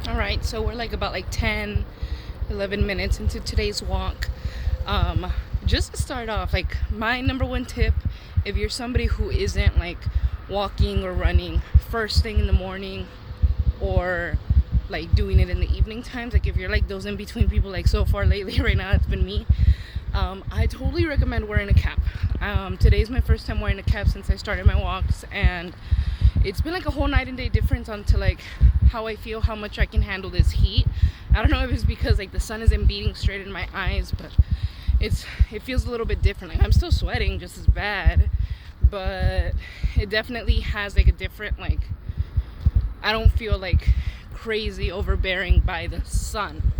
All right, so we're like about 10, 11 minutes into today's walk. Just to start off, like my number one tip, if you're somebody who isn't like walking or running first thing in the morning or like doing it in the evening times, like if you're like those in between people, like so far lately right now it's been me. I totally recommend wearing a cap. Today's my first time wearing a cap since I started my walks, and it's been like a whole night and day difference onto like how I feel, how much I can handle this heat. I don't know if it's because like the sun isn't beating straight in my eyes, but it feels a little bit different. Like I'm still sweating just as bad, but it definitely has like a different, like I don't feel like crazy overbearing by the sun.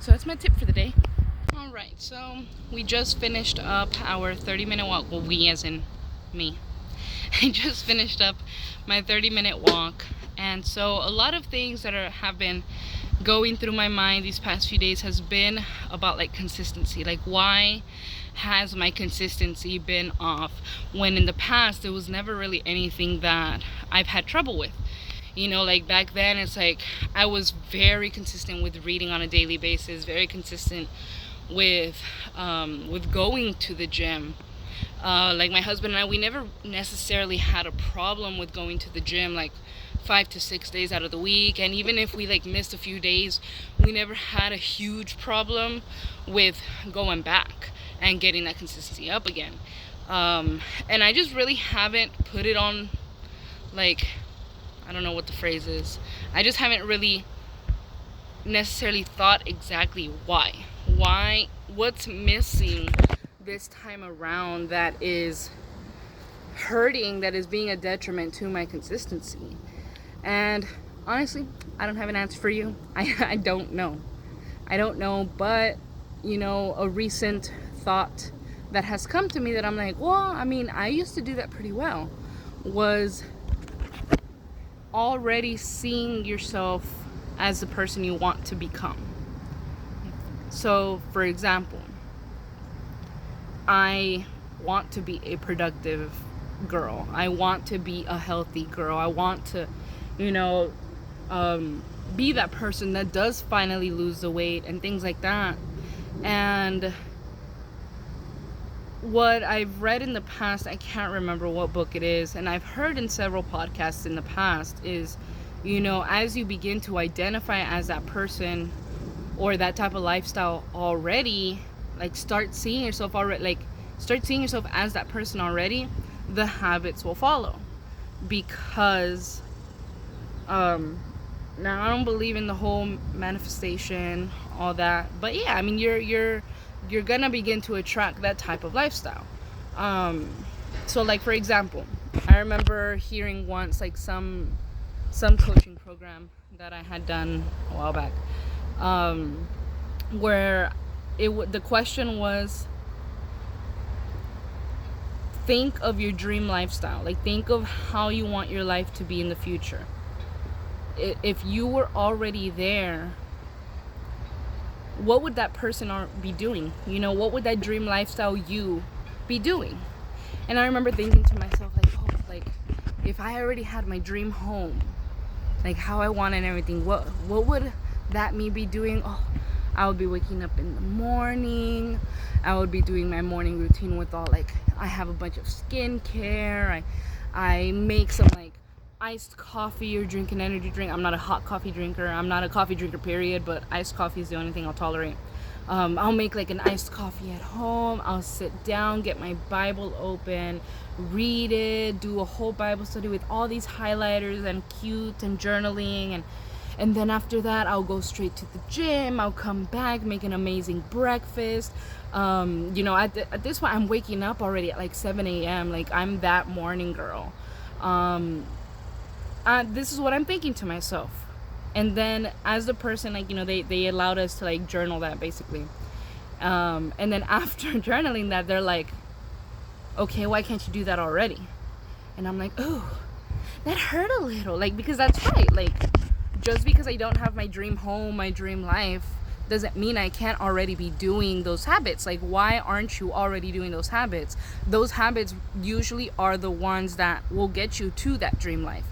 So that's my tip for the day. All right, so we just finished up our 30-minute walk. Well, we as in me. I just finished up my 30-minute walk, and so a lot of things that have been going through my mind these past few days has been about like consistency. Like, why has my consistency been off when in the past it was never really anything that I've had trouble with? Like back then it's like I was very consistent with reading on a daily basis, very consistent with going to the gym. Like my husband and I, we never necessarily had a problem with going to the gym like 5 to 6 days out of the week, and even if we like missed a few days, we never had a huge problem with going back and getting that consistency up again. And I just really haven't put it on, like, I don't know what the phrase is. I just haven't really necessarily thought exactly what's missing this time around that is hurting, that is being a detriment to my consistency. And honestly, I don't have an answer for you. I don't know, but a recent thought that has come to me that I'm like, well, I mean, I used to do that pretty well, was already seeing yourself as the person you want to become. So, for example, I want to be a productive girl. I want to be a healthy girl. I want to, be that person that does finally lose the weight and things like that. And what I've read in the past, I can't remember what book it is, and I've heard in several podcasts in the past, is, as you begin to identify as that person or that type of lifestyle already, like start seeing yourself as that person already, the habits will follow. Because now I don't believe in the whole manifestation, all that, but yeah, I mean, you're gonna begin to attract that type of lifestyle. So like, for example, I remember hearing once like some coaching program that I had done a while back, where the question was, think of your dream lifestyle. Like, think of how you want your life to be in the future. If you were already there, what would that person be doing? What would that dream lifestyle you be doing? And I remember thinking to myself, like, oh, like, if I already had my dream home, like how I want and everything, what would that me be doing? Oh, I would be waking up in the morning. I would be doing my morning routine with all, like, I have a bunch of skincare. I make some like iced coffee or drink an energy drink. I'm not a hot coffee drinker. I'm not a coffee drinker, period, but iced coffee is the only thing I'll tolerate. I'll make like an iced coffee at home. I'll sit down, get my Bible open, read it, do a whole Bible study with all these highlighters and cute and journaling, and then after that I'll go straight to the gym. I'll come back, make an amazing breakfast. At this point I'm waking up already at like 7 a.m. Like, I'm that morning girl. This is what I'm thinking to myself. And then as the person, like, they allowed us to like journal that basically. And then after journaling that, they're like, okay, why can't you do that already? And I'm like, oh, that hurt a little. Like, because that's right. Like, just because I don't have my dream home, my dream life, doesn't mean I can't already be doing those habits. Like, why aren't you already doing those habits? Those habits usually are the ones that will get you to that dream life.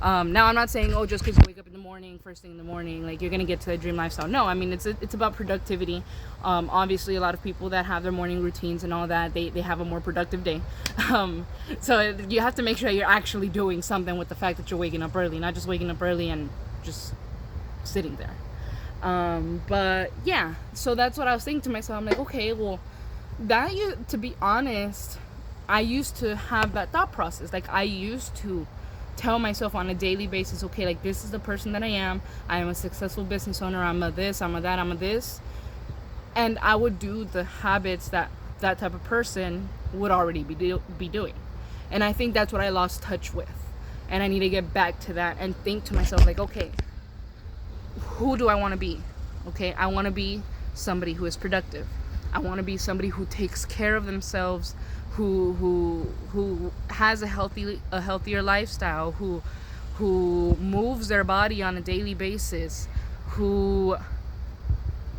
Now I'm not saying, oh, just because you wake up in the morning, first thing in the morning, like you're gonna get to the dream lifestyle. No, I mean it's about productivity. Obviously, a lot of people that have their morning routines and all that, they have a more productive day. So you have to make sure you're actually doing something with the fact that you're waking up early, not just waking up early and just sitting there. But yeah, so that's what I was thinking to myself. I'm like, okay, well, to be honest, I used to have that thought process. Like I used to tell myself on a daily basis, okay, like this is the person that I am a successful business owner, I'm a this, I'm a that, I'm a this, and I would do the habits that type of person would already be doing. And I think that's what I lost touch with, and I need to get back to that and think to myself, like, okay, who do I want to be? Okay, I want to be somebody who is productive. I want to be somebody who takes care of themselves, who has a healthier lifestyle, who moves their body on a daily basis, who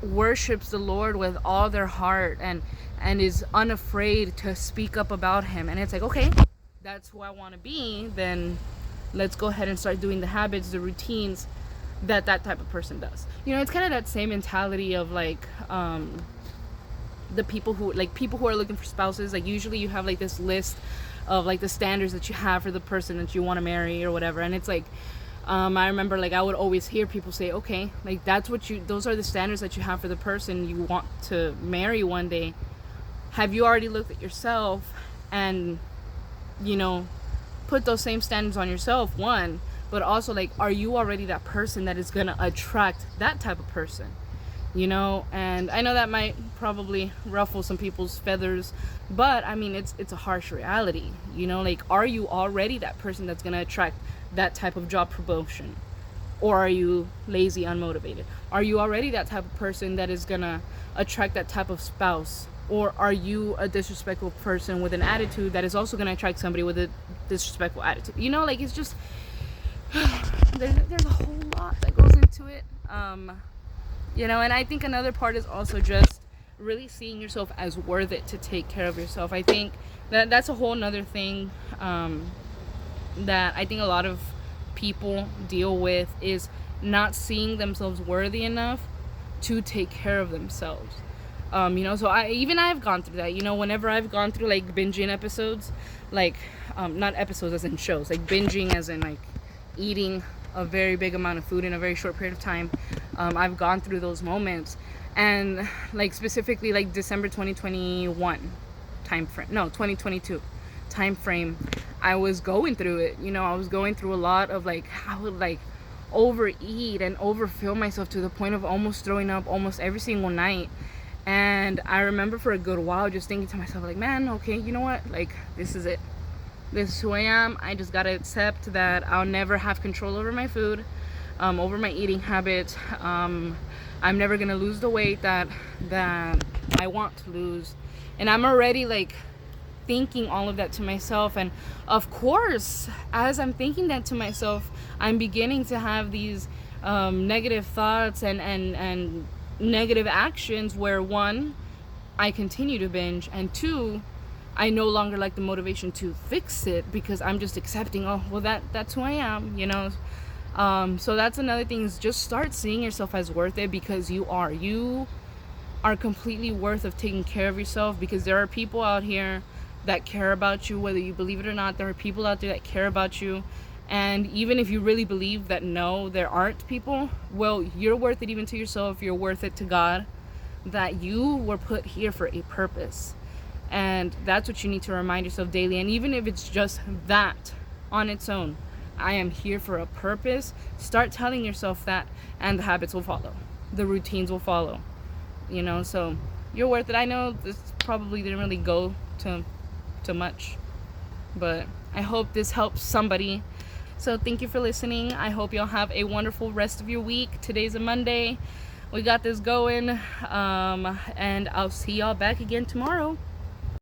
worships the Lord with all their heart and is unafraid to speak up about him. And it's like, okay, that's who I want to be. Then let's go ahead and start doing the habits, the routines that type of person does. You know, it's kind of that same mentality of like the people who are looking for spouses. Like usually you have like this list of like the standards that you have for the person that you want to marry or whatever, and it's like I remember like I would always hear people say, okay, like those are the standards that you have for the person you want to marry one day. Have you already looked at yourself and, you know, put those same standards on yourself, one, but also like, are you already that person that is gonna attract that type of person? You know, and I know that might probably ruffle some people's feathers, but I mean, it's a harsh reality. You know, like, are you already that person that's gonna attract that type of job promotion? Or are you lazy, unmotivated? Are you already that type of person that is gonna attract that type of spouse? Or are you a disrespectful person with an attitude that is also gonna attract somebody with a disrespectful attitude? You know, like, it's just there's a whole lot that goes into it. You know, and I think another part is also just really seeing yourself as worth it to take care of yourself. I think that's a whole nother thing that I think a lot of people deal with, is not seeing themselves worthy enough to take care of themselves. You know, so I've gone through that. You know, whenever I've gone through like binging episodes, like not episodes as in shows, like binging as in like eating a very big amount of food in a very short period of time. I've gone through those moments, and like specifically like December 2021 2022 time frame, I was going through it. You know, I was going through a lot of like, I would like overeat and overfill myself to the point of almost throwing up almost every single night. And I remember for a good while just thinking to myself, like, man, okay, you know what, like, this is it. This is who I am. I just gotta accept that I'll never have control over my food, over my eating habits. I'm never gonna lose the weight that I want to lose. And I'm already like thinking all of that to myself. And of course, as I'm thinking that to myself, I'm beginning to have these negative thoughts and negative actions where, one, I continue to binge, and two, I no longer like the motivation to fix it because I'm just accepting, oh, well, that's who I am, you know. So that's another thing, is just start seeing yourself as worth it, because you are completely worth of taking care of yourself. Because there are people out here that care about you, whether you believe it or not. There are people out there that care about you. And even if you really believe that no, there aren't people, well, you're worth it even to yourself. You're worth it to God, that you were put here for a purpose. And that's what you need to remind yourself daily. And even if it's just that on its own, I am here for a purpose, start telling yourself that, and the habits will follow. The routines will follow. You know, so you're worth it. I know this probably didn't really go to much, but I hope this helps somebody. So thank you for listening. I hope y'all have a wonderful rest of your week. Today's a Monday. We got this going. And I'll see y'all back again tomorrow.